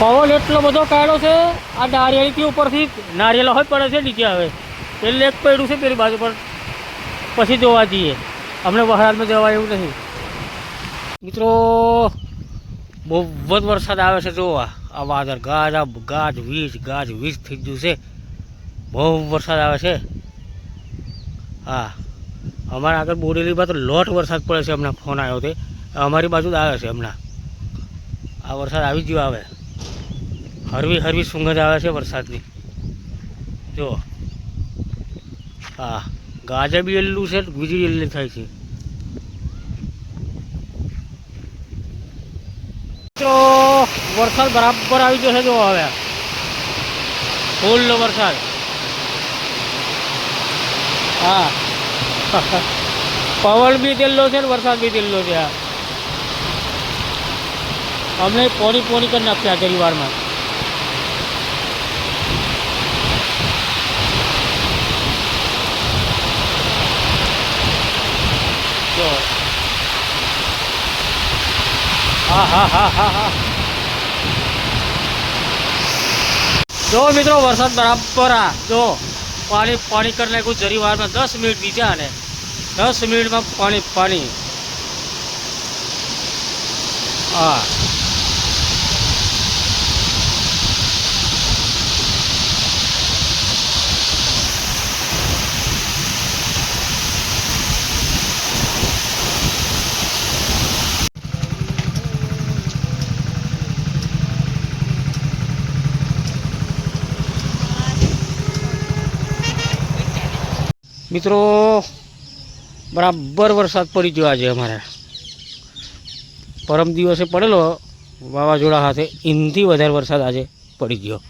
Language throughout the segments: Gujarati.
પવન એટલો બધો કાઢ્યો છે આ નારિયેળથી ઉપરથી નારિયેળ હોય પડે છે નીચે આવે એટલે એક પડ્યું છે પેલી બાજુ પર પછી જોવા જઈએ અમને વહાણમાં જવા એવું નહીં મિત્રો બહુ જ વરસાદ આવે છે જોવા આ વાદળ ગાજ વીજ થઈ ગયું છે બહુ વરસાદ આવે છે હા અમારા આગળ બોરેલી બાજુ લોટ વરસાદ પડે છે હમણાં ફોન આવ્યો તે અમારી બાજુ જ આવે છે હમણાં આ વરસાદ આવી ગયો આવે હરવી સુગંધ આવે છે વરસાદની જો હા ગાજે બી એલું છે વીજળી એલી થાય છે તો વરસાદ બરાબર આવી જશે જો હવે ફૂલનો વરસાદ હા પવન બી તેલ્લો છે ને વરસાદ બી તેલ્લો છે અમને પોણી કરી નાખ્યા પરિવારમાં હા જો મિત્રો વરસાદ બરાબર આ જો પાણી કરી નાખ્યું જરી વારમાં 10 મિનિટ બીજા ને 10 મિનિટમાં પાણી હા મિત્રો બરાબર વરસાદ પડી ગયો આજે અમારે પરમ દિવસે પડેલો વાવાઝોડા સાથે એનાથી વધારે વરસાદ આજે પડી ગયો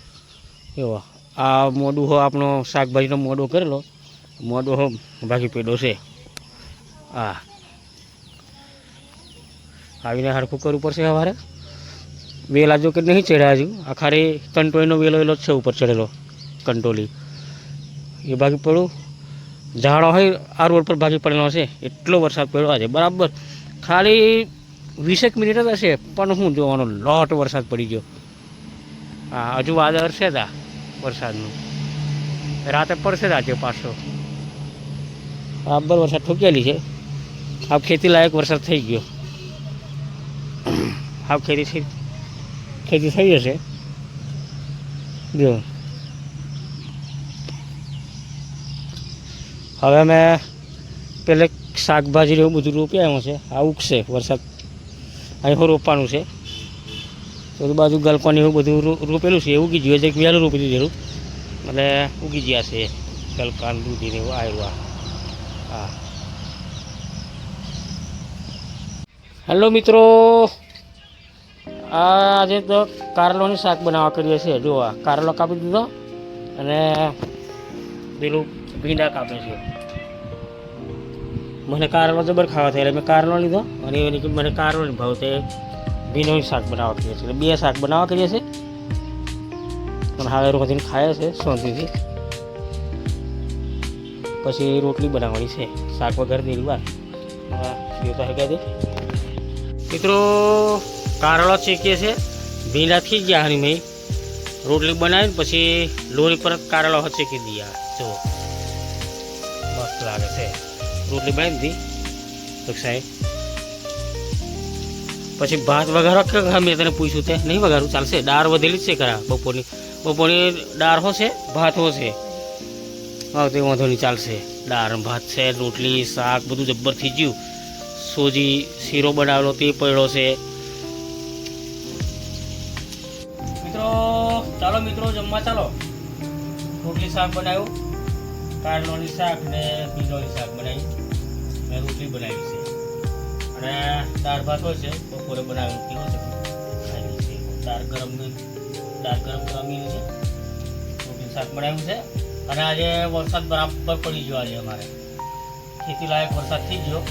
એવો આ મોડું હો આપણો શાકભાજીનો મોડો કરેલો મોડો હો બાકી પેડો છે હા આવીને હરખું કરવું પડશે સવારે વેલા જો કે નહીં ચડ્યા હજુ આ ખાલી કંટોળીનો વેલો જ છે ઉપર ચડેલો કંટોલી એ બાકી પડું ઝાડો હોય આ રોડ પર ભાગી પડેલો હશે એટલો વરસાદ પડ્યો આજે બરાબર ખાલી 20 મિનિટ જ હશે પણ હું જોવાનો લોટ વરસાદ પડી ગયો હા હજુ વાદળ છે તા વરસાદનું રાતે પડશે જ આજે પાછો બરાબર વરસાદ ઠોકેલી છે આ ખેતી લાયક વરસાદ થઈ ગયો આ ખેતી થઈ જશે જો હવે અમે પહેલે શાકભાજી એવું બધું રોપ્યા આવ્યું છે આ ઉગશે વરસાદ અહીં રોપવાનું છે તો બાજુ ગલકોની એવું બધું રોપેલું છે એ ઉગી ગયું છે વહેલું રોપી દીધેલું એટલે ઉગી ગયા છે ગલકાન દૂધીને એવું આવ્યું હા હેલો મિત્રો આજે તો કારેલોની શાક બનાવવા કરીએ છીએ જો આ કારેલો કાપી દીધો અને પેલું ભીંડા કાપે છે મને કારેલો જબર ખાવા થાય એટલે મેં કારેલો લીધો અને એની મને કારેલો નહીં ભાવ તે ભીંડોનું શાક બનાવવા કરીએ છીએ એટલે 2 શાક બનાવવા કરીએ છીએ પણ હવે રોજીને ખાય છે શાંતિથી પછી રોટલી બનાવવાની છે શાક વગર દેરી વાર એ તો હે દે મિત્રો કારેલો શેકીએ છે ભીંડા થઈ ગયા હની મેં રોટલી બનાવીને પછી લોરી પર કારેલો શેકી દઈએ જો મસ્ત લાગે છે રોટલી બનાવી દીધી સાહેબ પછી ભાત વઘારો કે મેં તને પૂછ્યું તે નહીં વઘારું ચાલશે દાળ વધેલી જ છે ખરા બપોરની દાળ હશે ભાત હશે હા તે વાંધો નહીં ચાલશે દાળ ભાત છે રોટલી શાક બધું જબ્બર થઈ ગયું સોજી શીરો બનાવેલો તે પડ્યો છે મિત્રો ચાલો મિત્રો જમવા ચાલો રોટલી શાક બનાવ્યું કારેલોની શાક ને ભીંડોની શાક બનાવી મેં રોટલી બનાવી છે અને દાળ ભાત હોય છે બપોરે બનાવેલું કેવું છે દાળ ગરમ ગરમી છે રોટલી શાક બનાવ્યું છે અને આજે વરસાદ બરાબર પડી ગયો આજે અમારે ખેતી લાયક વરસાદ થઈ ગયો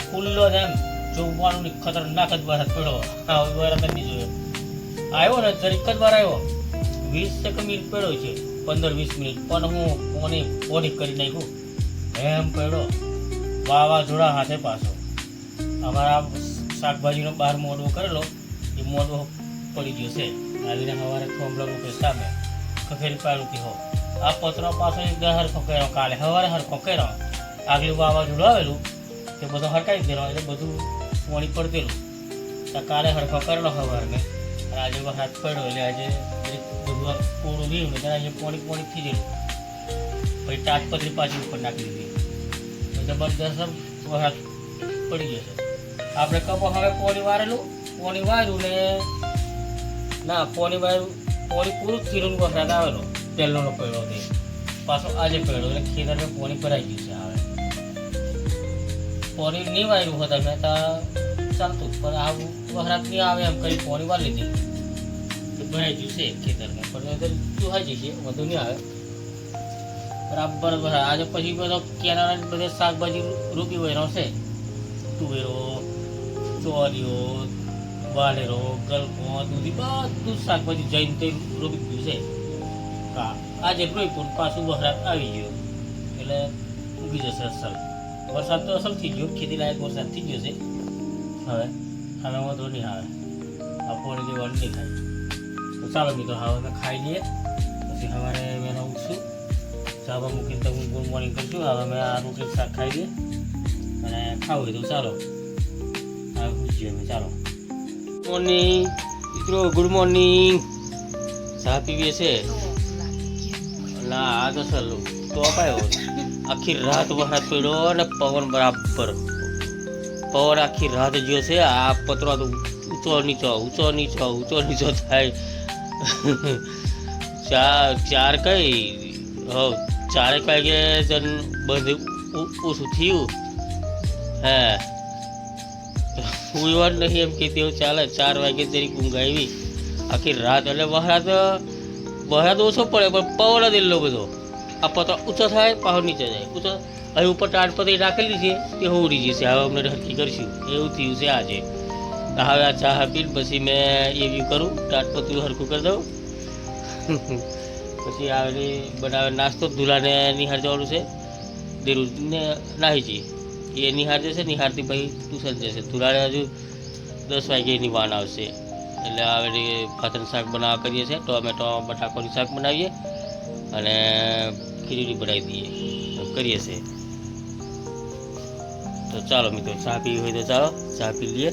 ફૂલ્લો જ એમ જોવાનું ખતરનાક જ વરસાદ પડ્યો વરસાદ નહીં જોયો આવ્યો ને જરીક જ વાર આવ્યો 20 મિનિટ પડ્યો છે 15-20 મિનિટ પણ હું પોની કરી નાખ્યું એમ પડ્યો વાવાઝોડા હાથે પાછો અમારા શાકભાજીનો બહાર મોડવો કરેલો એ મોડવો પડી ગયો છે. આવીને સવારે થોંભલો રૂપે સામે ખખેરી પાડુંથી હો આ પતરો પાછો એકદમ હરખો કર્યો. કાલે સવારે હરખો કર્યો. આગલું વાવાઝોડું આવેલું તે બધો હરકાઈ દેલો એટલે બધું પાણી પડતેલું. તો કાલે હરખો કરેલો સવારને અને આજે વરસાદ પડ્યો એટલે આજે બધું કોરું રહ્યું ને આજે પાણી થઈ ગયેલું. પછી તાજપત્રી પાછી ઉપર નાખી દીધી તો જબરદસ્ત વરસાદ પડી ગયો છે. આપણે કપો હવે પાણી વાર્યું ને ના પાણી પૂરું થયું વરસાદ આવેલો પહેલો પડ્યો તે પાછો આજે પડ્યો એટલે ખેતરમાં પાણી ભરાઈ ગયું છે. હવે પાણી નહીં વાર્યું હોતા મેં તો ચાલતું પણ આ વરસાદ નહીં આવે એમ કરી પાણી વાળી લીધી ભરાઈ ગયું છે ખેતરમાં પણ ચૂહાઈ જશે વધુ નહીં આવે બરાબર. આજે પછી બધો કેનારા બધે શાકભાજી રોપી વહેરો છે. તુવેરો, ચોરીઓ, વાલેરો, ગલકો, દૂધી બધું શાકભાજી જઈને તે રોપી ગયું છે. હા આજે રોપ્યું પાછું વરસાદ આવી ગયો એટલે ઉગી જશે અસલ. વરસાદ તો અસલ થઈ ગયો, ખેતી લાયક વરસાદ થઈ ગયો છે. હવે વાંધો નહીં આવે આ પાણી દેવાનું નહીં થાય. તો ચાલો મિત્રો હવે અમે ખાઈ લઈએ પછી સવારે વહેલા ઉઠશું ચાવા મૂકીને તો હું ગુડ મોર્નિંગ કરશું. હવે અમે આ રોટલી શાક ખાઈ લઈએ અને ખાવું હોય તો ચાલો હવે પૂછીએ અમે. ચાલો મોર્નિંગ મિત્રો, ગુડ મોર્નિંગ. ચા પીવીએ છે ના આ તો સર તો અપાયો. આખી રાત વરસાદ પડ્યો અને પવન બરાબર પવન આખી રાત જ્યો છે. આ પતરો તો ઊંચો નીચો થાય. ચાર કઈ ચારેક વાગે બધું ઓછું થયું. હે ઉડવાનું નહીં એમ કહેતી એવું ચાલે. 4 વાગે જરી ઊંઘ આવી આખી રાત. એટલે વરસાદ ઓછો પડે પણ પવન જ એટલો બધો. આ પતરો ઊંચો થાય પાછો નીચે જાય ઊંચો. હવે ઉપર તાડપત્રી રાખેલી છે તે હોડી જશે. હવે અમને હરકી કરશું એવું થયું છે આજે. હવે આ ચા પીને પછી મેં એવી કરું તાડપત્રી હરખું કરી દઉં. પછી આવે બનાવે નાસ્તો. ધુલાને નિહાર જવાનું છે. દેરું ને નાહી જઈએ એ નિહાર જશે. નિહારથી ભાઈ ટ્યુશન જશે. ધુલાને હજુ 10 વાગે એની વાન આવશે. એટલે આવે ભાતનું શાક બનાવવા કરીએ છીએ. ટોમેટો બટાકાનું શાક બનાવીએ અને ખીચડી બનાવી દઈએ કરીએ છીએ. તો ચાલો મિત્રો ચા પીવી હોય તો ચાલો ચા પી લઈએ.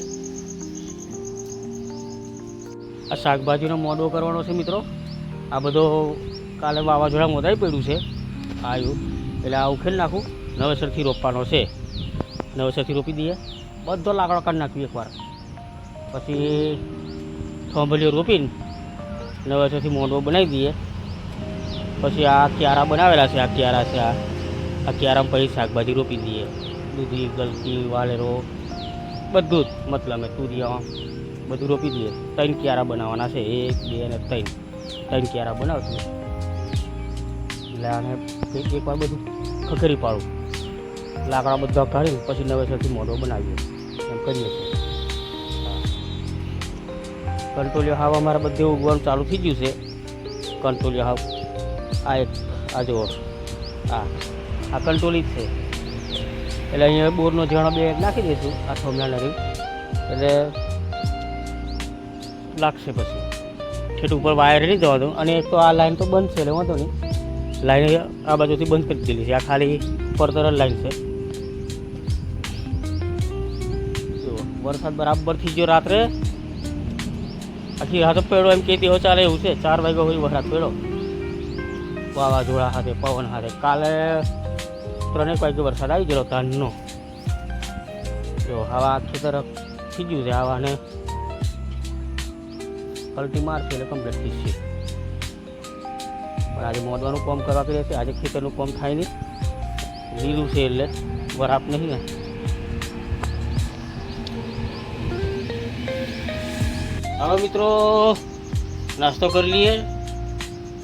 આ શાકભાજીનો મોડો કરવાનો છે મિત્રો. આ બધો કાલે વાવાઝોડા મોદાઈ પડ્યું છે આવ્યું એટલે આ ઉખેલ નાખું. નવેસરથી રોપવાનો છે. નવેસરથી રોપી દઈએ. બધો લાકડો કાઢી નાખ્યું એકવાર. પછી થોંભલીઓ રોપીને નવેસરથી મોડો બનાવી દઈએ. પછી આ ક્યારા બનાવેલા છે. આ ક્યારા છે. આ ક્યારામાં પછી શાકભાજી રોપી દઈએ. દૂધી, ગલકી, વાલેરો બધું જ મતલબ તુરિયા બધું રોપી દઈએ. 3 ક્યારા બનાવવાના છે. 1 2 અને 3 ક્યારા બનાવશું. એટલે આને એકવાર બધું ખખેરી પાડું. લાકડા બધા કાઢીને પછી નવેસરથી મોઢો બનાવીએ એમ કરીએ છીએ. કંટોલિયો હાવ અમારે બધે ઉગવાનું ચાલુ થઈ ગયું છે. કંટોલિયો હાવ આ જુઓ આ કંટોલી જ છે. એટલે અહીંયા બોરનો ઝાડો 2 નાખી દઈશું આ થોમલાના રીત એટલે લાગશે. પછી ઠેઠ ઉપર વાયર નહીં જવા દઉં. અને એક તો આ લાઈન તો બંધ છે એટલે વાંધો નહીં. લાઈન આ બાજુથી બંધ કરી દીધી છે. આ ખાલી ઉપર તરફ લાઈન છે. જુઓ વરસાદ બરાબર થઈ ગયો. રાત્રે આખી રાત પડ્યો એમ કહેતી હોય ચાલે એવું છે. 4 વાગ્યા હોય વરસાદ પડ્યો વાવાઝોડા સાથે પવન સાથે. કાલે 3 વાગે વરસાદ આવી ગયો ધાનનો. જો હવા આખી તરફ થઈ ગયું છે. આવાને પલટી મારશે એટલે કમ્પ્લીટ થઈ છે. પણ આજે મોદવાનું કામ કરવા કરીએ છીએ. આજે ખેતરનું કામ થાય નહીં. લીલું છે એટલે વરાપ નહીં ને. હવે મિત્રો નાસ્તો કરી લઈએ.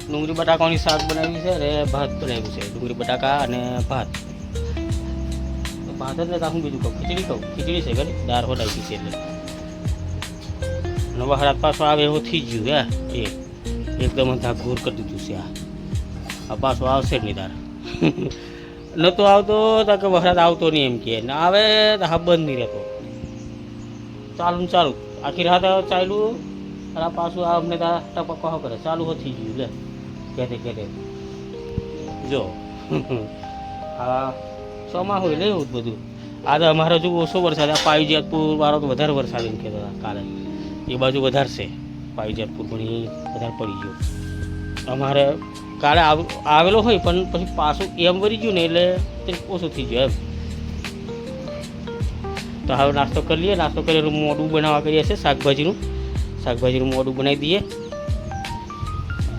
ડુંગળી બટાકાની શાક બનાવ્યું છે અને ભાત બનાવ્યું છે. ડુંગળી બટાકા અને ભાત. ભાત જ ને હું બીજું ખીચડી છે ઘણી દાળ બનાવી છે. એટલે અને વરસાદ પાછો આવે એવું થઈ ગયું. હે એકદમ ઘોર કરી દીધું છે. આ પાછો આવશે જ નહીં તાર. નહોતો આવતો તો કે વરસાદ આવતો નહીં એમ કે આવે તો હા બંધ નહીં રહેતો. ચાલુ આખી રાત ચાલ્યું અને આ પાછું આ અમને ટપકવા કરે ચાલુ થઈ ગયું લે કેતે જો આ ચોમા હોય ને એવું જ બધું. આ તો અમારે હજુ ઓછો વરસાદ, આ પાવીજેતપુર વાળો તો વધારે વરસાદ એમ કહેતો હતા કાલે, એ બાજુ વધારે છે પાવીજેતપુર, પણ એ વધારે પડી ગયો. અમારે કાલે આવેલો હોય પણ પછી પાછું એમ વળી ગયું ને એટલે ઓછું થઈ ગયું એમ. તો હવે નાસ્તો કરી લઈએ. નાસ્તો કરીએ મોડું બનાવવા કરીએ છીએ શાકભાજીનું મોડું બનાવી દઈએ.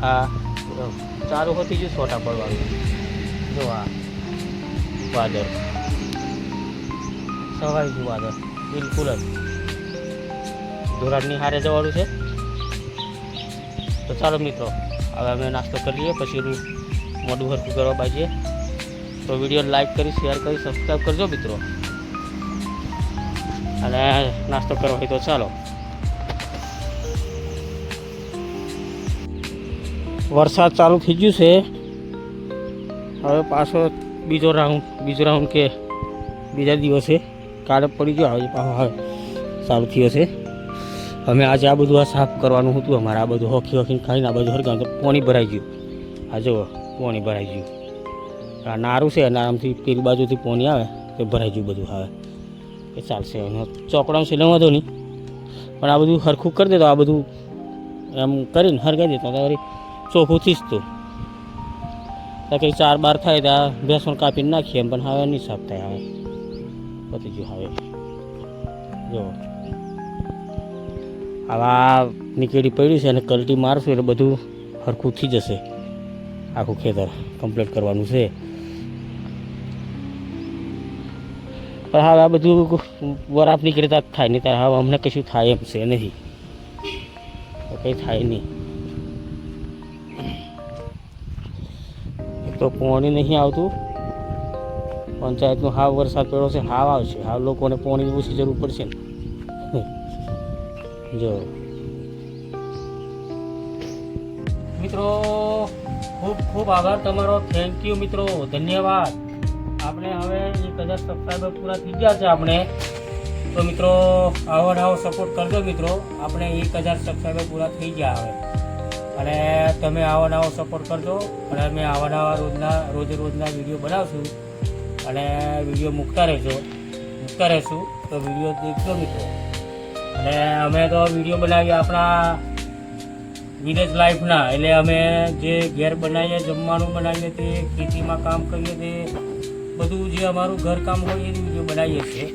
આ ચારું હોતી ગયું છોટા પડવાનું. જો આ વાદળ સવાઈ ગયું વાદળ બિલકુલ જ. ધોરાડની હારે જવાનું છે. તો ચાલો મિત્રો હવે અમે નાસ્તો કરી લઈએ, પછી મોડું હરખું કરવા બાજીએ. તો વિડીયો લાઈક કરી, શેર કરી, સબસ્ક્રાઈબ કરજો મિત્રો. અને નાસ્તો કરવો હોય તો ચાલો. વરસાદ ચાલુ થઈ ગયું છે. હવે પાછો બીજો રાઉન્ડ કે બીજા દિવસે કાલે પડી ગયો, હવે પાછો હવે ચાલુ થયો છે. અમે આજે આ બધું આ સાફ કરવાનું હતું અમારે. આ બધું હોખીને ખાઈને આ બધું હરગામ તો પાણી ભરાઈ ગયું. આ જુઓ પાણી ભરાઈ ગયું. આ નારું છે, નારામથી પેલી બાજુથી પાણી આવે તો ભરાઈ ગયું બધું. હવે એ ચાલશે, ચોપડામાં છે વાંધો નહીં, પણ આ બધું હરખું કરી દે તો આ બધું એમ કરીને હરગાઈ દેતો તો વળી ચોખ્ખું થીસતું. તો કંઈ 4-12 થાય ત્યાં બેસણ કાપીને નાખીએ એમ, પણ હવે નહીં સાફ થાય. હવે પતી ગયું. હવે જો આવા નીકળી પડ્યું છે અને કલટી મારશું એટલે બધું હરખું થઈ જશે. આખું ખેતર કમ્પ્લીટ કરવાનું છે. પણ હવે આ બધું વરાપ નીકળતા જ થાય, નહીં ત્યારે હવે અમને કશું થાય એમ છે નહીં, કંઈ થાય નહીં. એક તો પાણી નહીં આવતું. પંચાયતનો હાવ વરસાદ પડ્યો છે, હાવ આવશે. હાવ લોકોને પાણીની ઓછી જરૂર પડશે ને. જો મિત્રો ખૂબ ખૂબ આભાર તમારો. થેન્ક યુ મિત્રો, ધન્યવાદ. આપણે હવે 1000 સબસ્ક્રાઈબર પૂરા થઈ ગયા છે આપણે. તો મિત્રો આવો સપોર્ટ કરજો મિત્રો. આપણે 1000 સબસ્ક્રાઈબર પૂરા થઈ ગયા હવે, અને તમે આવો સપોર્ટ કરજો. અને અમે રોજના વિડીયો બનાવશું અને વિડીયો મૂકતા રહેશું. તો વિડીયો દેખજો મિત્રો. અને અમે તો વિડીયો બનાવીએ આપણા વિલેજ લાઈફના, એટલે અમે જે ઘેર બનાવીએ, જમવાનું બનાવીએ, તે ખેતીમાં કામ કરીએ, તે બધું જે અમારું ઘર કામ હોય એ વિડીયો બનાવીએ છીએ.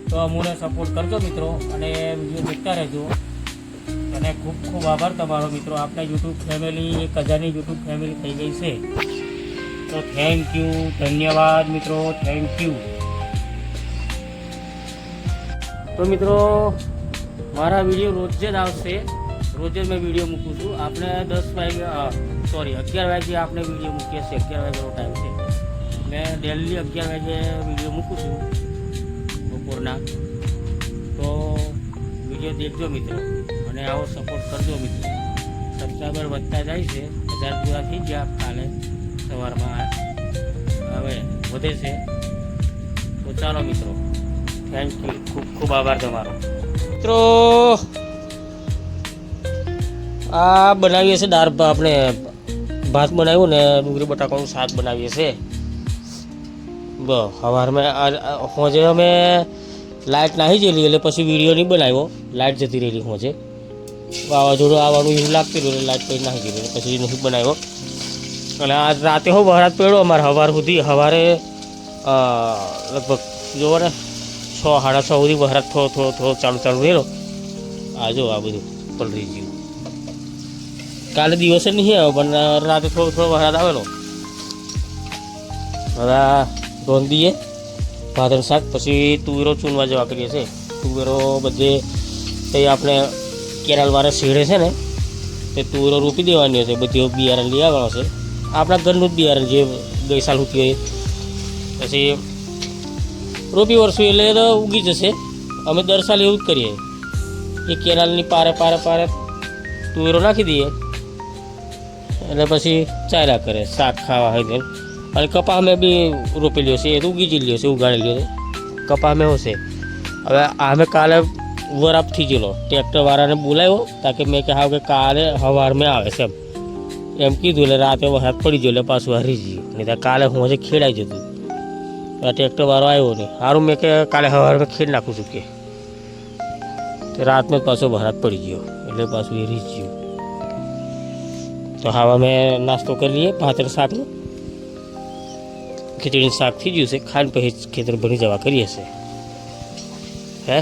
તો અમને સપોર્ટ કરજો મિત્રો અને વિડીયો દેખતા રહેજો. અને ખૂબ ખૂબ આભાર તમારો મિત્રો. આપણા યુટ્યુબ ફેમિલી 1000ની યુટ્યુબ ફેમિલી થઈ ગઈ છે. તો થેન્ક યુ, ધન્યવાદ મિત્રો, થેન્ક યુ. તો મિત્રો મારા વિડીયો રોજ જ આવશે. રોજ જ મેં વિડીયો મૂકું છું. આપણે 11 વાગે આપણે વિડીયો મૂકીએ છીએ. 11 વાગ્યાનો ટાઈમ છે. મેં ડેલી 11 વાગે વિડીયો મૂકું છું બપોરના. તો વિડીયો દેખજો મિત્રો અને આવો સપોર્ટ કરજો મિત્રો. સબસ્ક્રાઈબર વધતા જાય છે. 1000 પૂરા થઈ ગયા કાલે સવારમાં, હવે વધે છે. તો ચાલો મિત્રો, થેન્ક યુ, ખૂબ ખૂબ આભાર તમારો મિત્રો. આ બનાવીએ છીએ દાળ, આપણે ભાત બનાવ્યું ને ડુંગળી બટાકાનું શાક બનાવીએ છીએ. સવારમાં હોજે અમે લાઇટ નાહી ગયેલી એટલે પછી વિડીયો નહીં બનાવ્યો. લાઇટ જતી રહેલી હોજે, વાવાઝોડું આવવાનું એવું લાગતું હતું એટલે લાઇટ પછી નાહી ગયેલી, પછી નહીં બનાવ્યો. અને આજ રાતે હું વરસાદ પડ્યો અમારે સવારે લગભગ જુઓ ને 6-6:30 સુધી વરસાદ થોડો ચાલુ રહેલો. આ જો આ બધું પલળી ગયું. કાલે દિવસે નહીં આવ્યો પણ રાતે થોડો વરસાદ આવેલો. હવે રોંધીએ ભાતનું શાક, પછી તુવેરો ચૂનવા જવા કરીએ છીએ. તુવેરો બધે તે આપણે કેનાલવાળા શેડે છે ને તે તુવેરો રોપી દેવાની હશે. બધી બિયારણ લઈ આવવાનું છે, આપણા ઘરનું જ બિયારણ જે ગઈ સાલ ઉઠી હોય. પછી રોપી વરસું એટલે તો ઉગી જશે. અમે દર સાલ એવું જ કરીએ. એ કેનાલની પારે તુવેરો નાખી દઈએ એટલે પછી ચાલ્યા કરે શાક ખાવા હોય તેમ. અને કપા અમે બી રોપેલી હશે, એ તો ઉગી જેલી હશે, ઉગાડેલી હશે કપા અમે હશે. હવે અમે કાલે વરાપ થઈ ગયેલો ટ્રેક્ટરવાળાને બોલાવ્યો તાકે મેં કહ્યું કે કાલે સવારમાં આવે છે એમ કીધું. એટલે રાતે વરસાદ પડી ગયો એટલે પાછું હારી ગયું. નહીં તો કાલે હું હજી ખેડાઈ જતું. આ ટ્રેક્ટરવાળો આવ્યો નહીં. સારું મેં કે કાલે સવારમાં ખેડ નાખું છું કે રાતમાં પાછો વરસાદ પડી ગયો એટલે પાછું એ રીચ ગયું. તો હવે અમે નાસ્તો કરી લઈએ ભાતર શાકનું. ખીચડીનું શાક થઈ ગયું છે. ખાઈને પછી ખેતર ભરી જવા કરીએ છીએ. હે